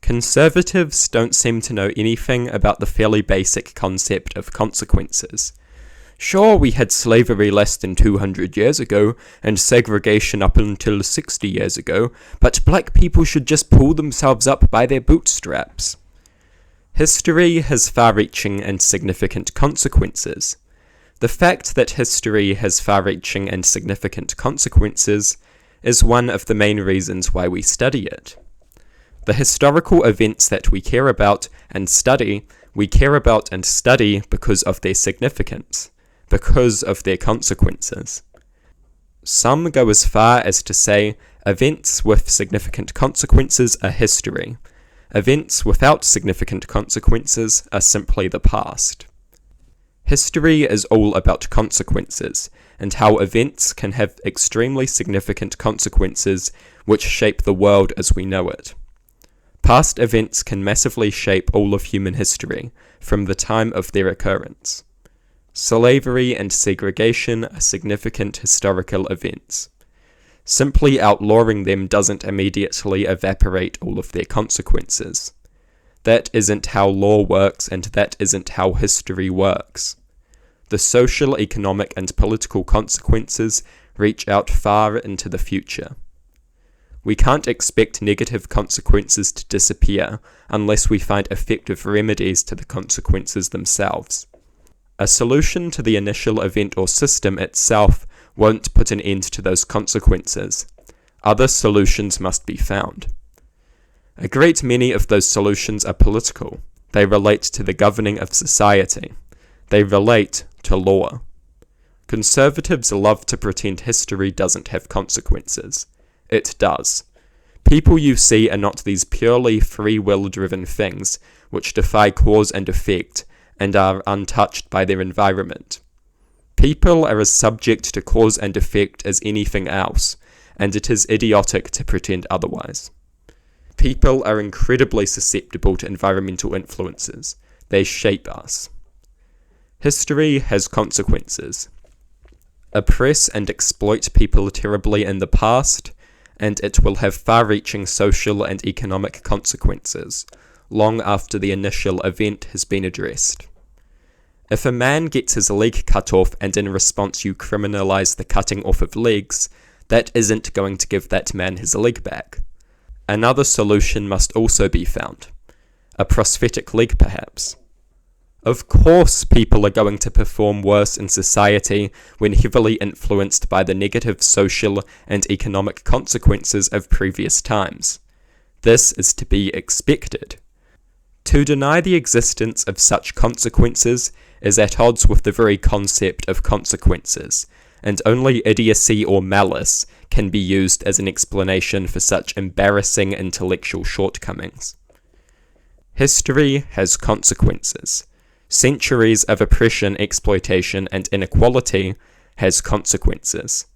Conservatives don't seem to know anything about the fairly basic concept of consequences. Sure, we had slavery less than 200 years ago, and segregation up until 60 years ago, but black people should just pull themselves up by their bootstraps. History has far-reaching and significant consequences. The fact that history has far-reaching and significant consequences is one of the main reasons why we study it. The historical events that we care about and study because of their significance, because of their consequences. Some go as far as to say events with significant consequences are history. Events without significant consequences are simply the past. History is all about consequences, and how events can have extremely significant consequences which shape the world as we know it. Past events can massively shape all of human history, from the time of their occurrence. Slavery and segregation are significant historical events. Simply outlawing them doesn't immediately evaporate all of their consequences. That isn't how law works, and that isn't how history works. The social, economic, and political consequences reach out far into the future. We can't expect negative consequences to disappear unless we find effective remedies to the consequences themselves. A solution to the initial event or system itself won't put an end to those consequences. Other solutions must be found. A great many of those solutions are political. They relate to the governing of society. They relate to law. Conservatives love to pretend history doesn't have consequences. It does. People you see are not these purely free will-driven things which defy cause and effect and are untouched by their environment. People are as subject to cause and effect as anything else, and it is idiotic to pretend otherwise. People are incredibly susceptible to environmental influences. They shape us. History has consequences. Oppress and exploit people terribly in the past, and it will have far-reaching social and economic consequences, long after the initial event has been addressed. If a man gets his leg cut off and in response you criminalize the cutting off of legs, that isn't going to give that man his leg back. Another solution must also be found. A prosthetic leg, perhaps. Of course, people are going to perform worse in society when heavily influenced by the negative social and economic consequences of previous times. This is to be expected. To deny the existence of such consequences is at odds with the very concept of consequences, and only idiocy or malice can be used as an explanation for such embarrassing intellectual shortcomings. History has consequences. Centuries of oppression, exploitation, and inequality has consequences,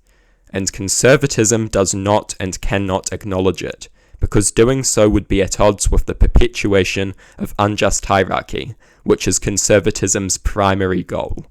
and conservatism does not and cannot acknowledge it, because doing so would be at odds with the perpetuation of unjust hierarchy, which is conservatism's primary goal.